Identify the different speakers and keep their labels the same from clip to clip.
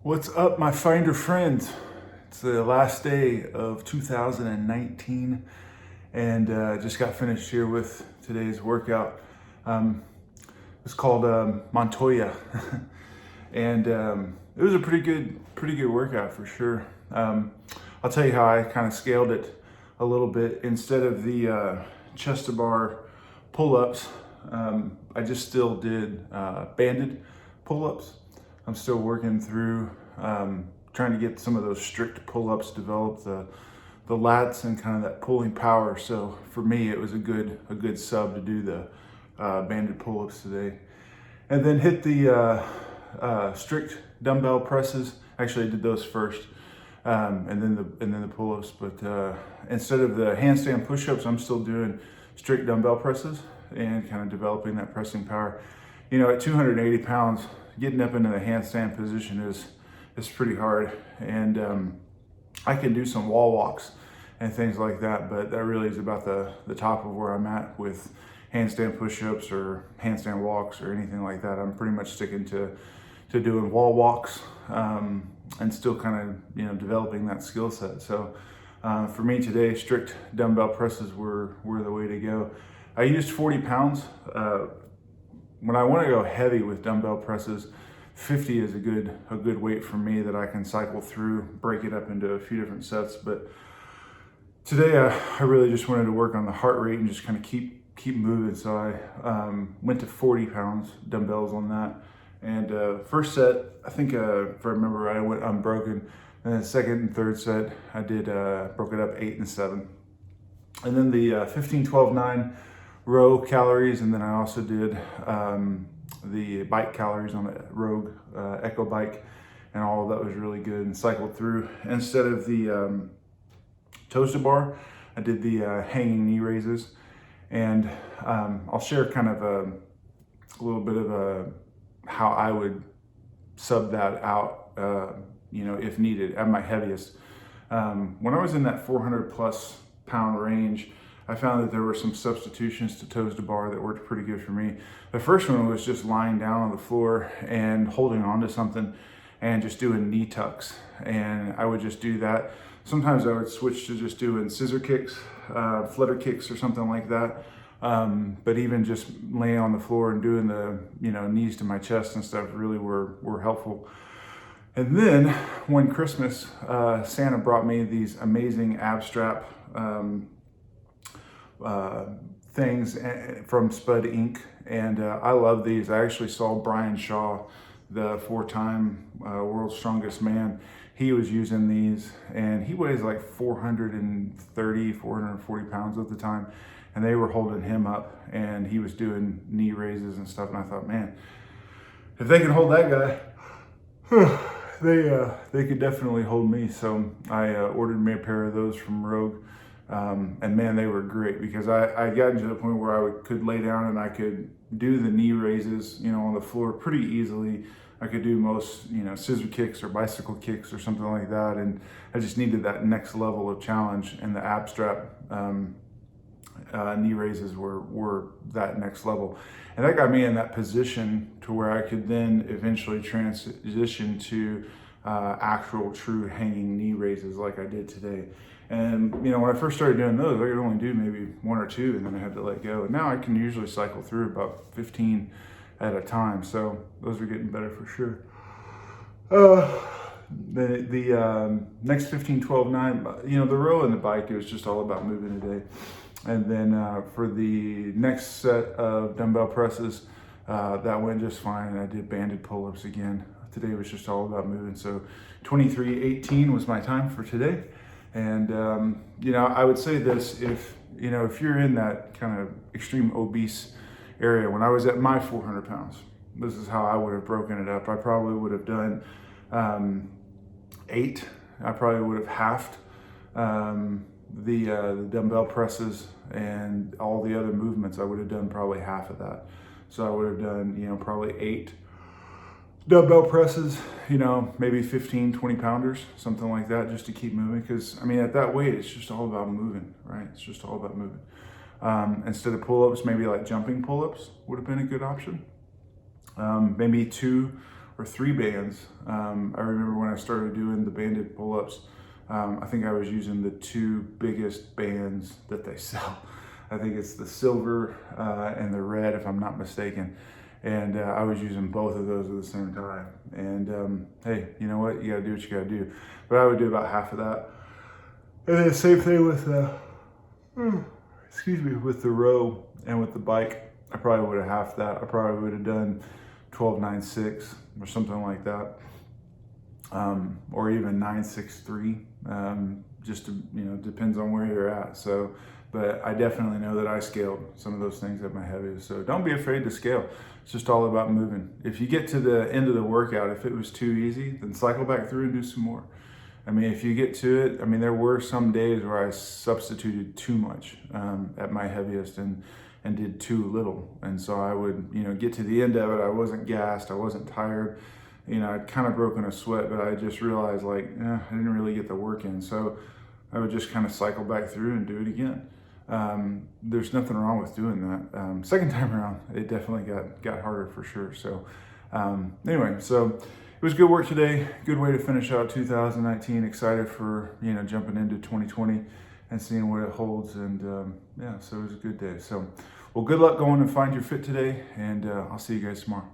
Speaker 1: What's up, my Finder friends? It's the last day of 2019, and just got finished here with today's workout. It's called Montoya, and it was a pretty good workout for sure. I'll tell you how I kind of scaled it a little bit. Instead of the chest to bar pull-ups, I just still did banded pull-ups. I'm still working through trying to get some of those strict pull-ups developed, the lats and kind of that pulling power. So for me, it was a good sub to do the banded pull-ups today, and then hit the strict dumbbell presses. Actually, I did those first, and then the pull-ups. But instead of the handstand push-ups, I'm still doing strict dumbbell presses and kind of developing that pressing power. You know, at 280 pounds, getting up into the handstand position is pretty hard, and I can do some wall walks and things like that, but that really is about the top of where I'm at with handstand push-ups or handstand walks or anything like that. I'm pretty much sticking to doing wall walks, and still kind of developing that skill set. So for me today, strict dumbbell presses were the way to go. I used 40 pounds. When I want to go heavy with dumbbell presses, 50 is a good weight for me that I can cycle through, break it up into a few different sets. But today I really just wanted to work on the heart rate and just kind of keep moving. So I went to 40 pounds dumbbells on that. And first set, I think if I remember right, I went unbroken. And then second and third set, I did broke it up 8 and 7. And then the 15, 12, 9 row calories, and then I also did the bike calories on the Rogue Echo bike, and all of that was really good, and cycled through. Instead of the toes to bar, I did the hanging knee raises, and I'll share kind of a little bit of how I would sub that out, if needed at my heaviest. When I was in that 400 plus pound range, I found that there were some substitutions to toes to bar that worked pretty good for me. The first one was just lying down on the floor and holding on to something and just doing knee tucks. And I would just do that. Sometimes I would switch to just doing scissor kicks, flutter kicks or something like that. But even just laying on the floor and doing the knees to my chest and stuff really were helpful. And then when Christmas, Santa brought me these amazing ab strap things from Spud Inc. And I love these. I actually saw Brian Shaw, the 4-time world's strongest man. He was using these, and he weighs like 430, 440 pounds at the time. And they were holding him up, and he was doing knee raises and stuff. And I thought, man, if they can hold that guy, they could definitely hold me. So I ordered me a pair of those from Rogue. And man, they were great, because I got to the point where I could lay down and I could do the knee raises, on the floor pretty easily. I could do most, scissor kicks or bicycle kicks or something like that. And I just needed that next level of challenge, and the ab strap knee raises were that next level. And that got me in that position to where I could then eventually transition to actual true hanging knee raises like I did today. And when I first started doing those, I could only do maybe 1 or 2, and then I had to let go. And now I can usually cycle through about 15 at a time. So those are getting better for sure. The next 15, 12, 9, the row and the bike, it was just all about moving today. And then for the next set of dumbbell presses, that went just fine. I did banded pull-ups again. Today was just all about moving. So 23:18 was my time for today. And I would say this: if you're in that kind of extreme obese area, when I was at my 400 pounds, this is how I would have broken it up. I probably would have done 8. I probably would have halved the dumbbell presses, and all the other movements. I would have done probably half of that. So I would have done probably 8 dumbbell presses, maybe 15, 20 pounders, something like that, just to keep moving. Because at that weight, it's just all about moving, right? It's just all about moving. Instead of pull-ups, maybe like jumping pull-ups would have been a good option. Maybe 2 or 3 bands. I remember when I started doing the banded pull-ups, I think I was using the 2 biggest bands that they sell. I think it's the silver and the red, if I'm not mistaken. And I was using both of those at the same time. And hey, you know what? You gotta do what you gotta do. But I would do about half of that. And then same thing with, with the row and with the bike. I probably would have halved that. I probably would have done 12.96 or something like that. Or even 9.63. Just to, depends on where you're at. So, but I definitely know that I scaled some of those things at my heaviest. So don't be afraid to scale. It's just all about moving. If you get to the end of the workout, if it was too easy, then cycle back through and do some more. I mean, if you get to it, I mean, there were some days where I substituted too much at my heaviest and did too little. And so I would, get to the end of it. I wasn't gassed. I wasn't tired. I'd kind of broken a sweat, but I just realized I didn't really get the work in. So I would just kind of cycle back through and do it again. There's nothing wrong with doing that. Second time around, it definitely got harder for sure. So anyway, so it was good work today. Good way to finish out 2019. Excited for, jumping into 2020 and seeing what it holds. And so it was a good day. So, well, good luck going and find your fit today. And I'll see you guys tomorrow.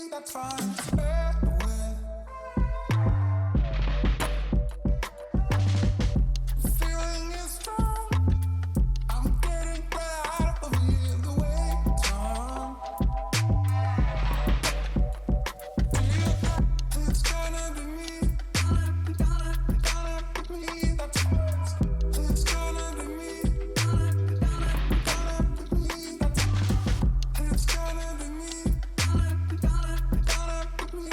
Speaker 2: That's fine. Feeling is strong. I'm getting out of here the way it's on. It's gonna be me. Gonna be me. That's it's gonna be me. Gonna be me. That's it's gonna be me. Gonna be me.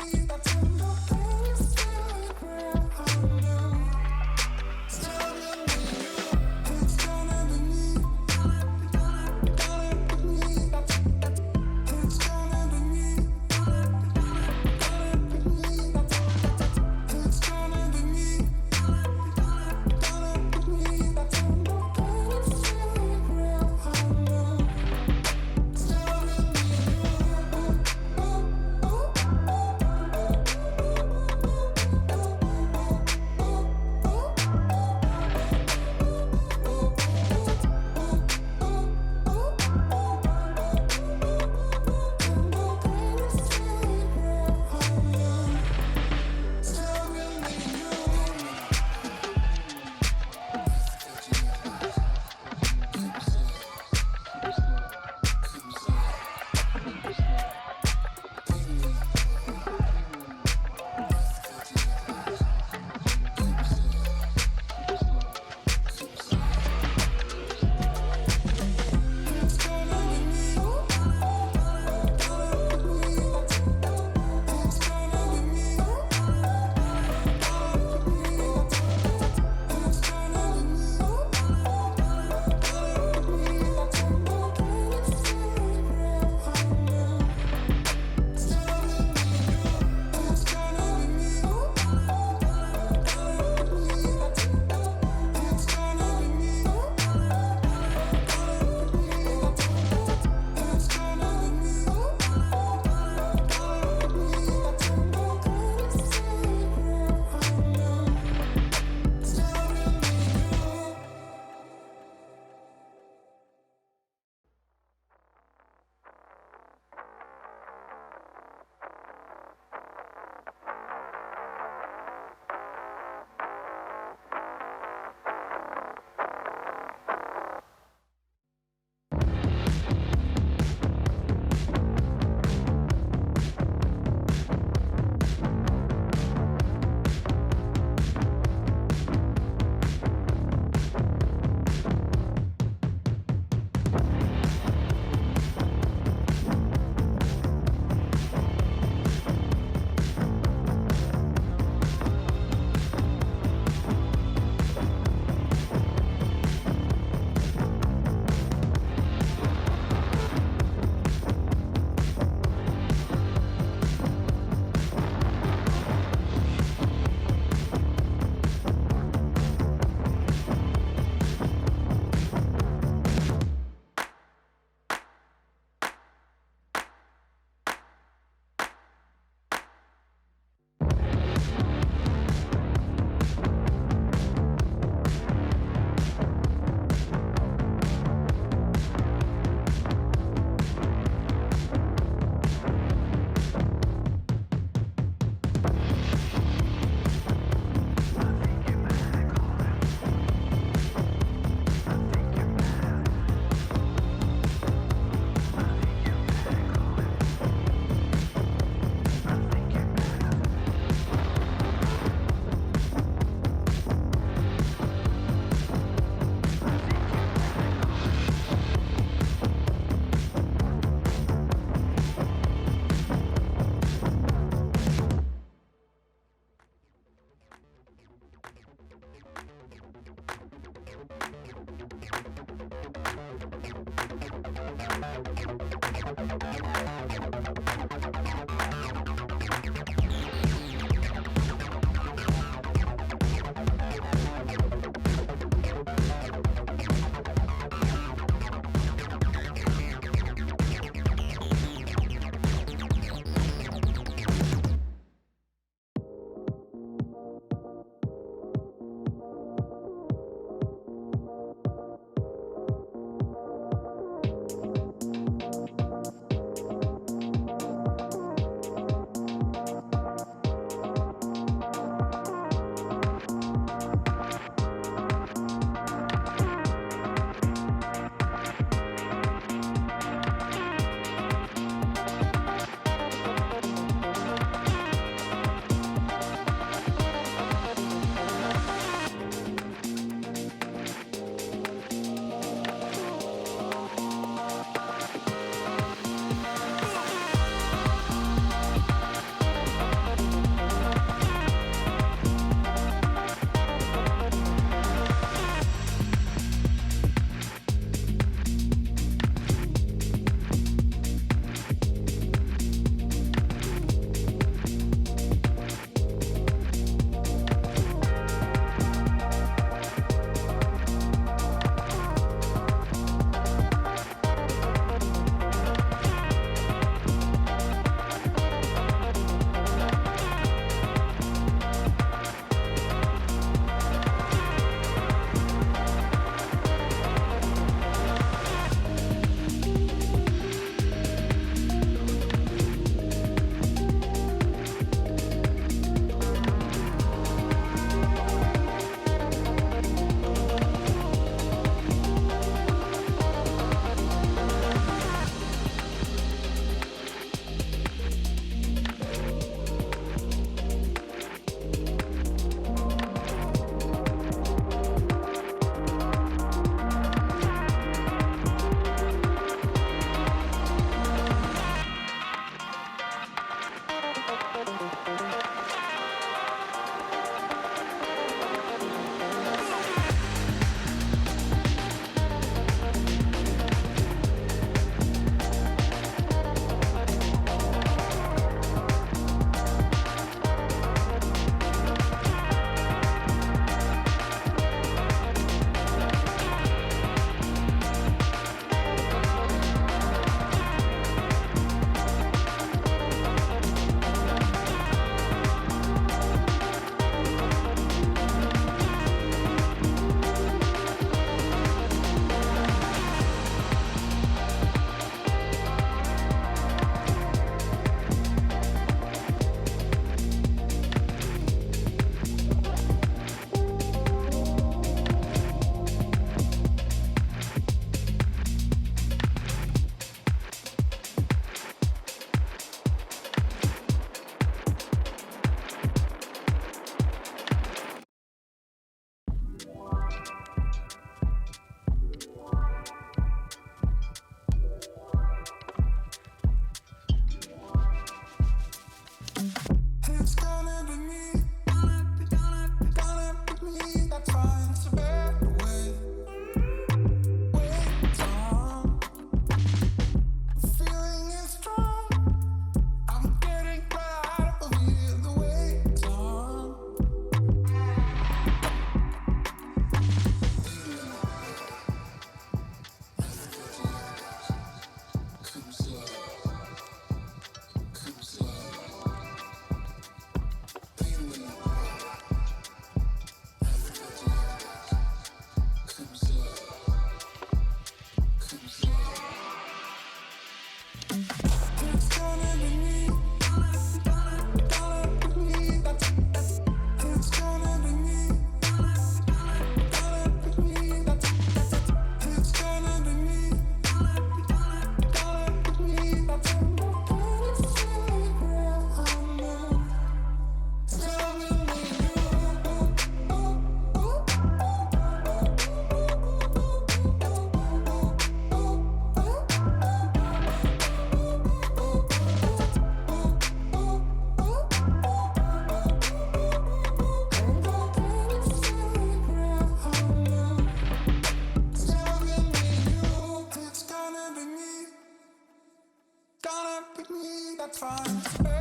Speaker 2: find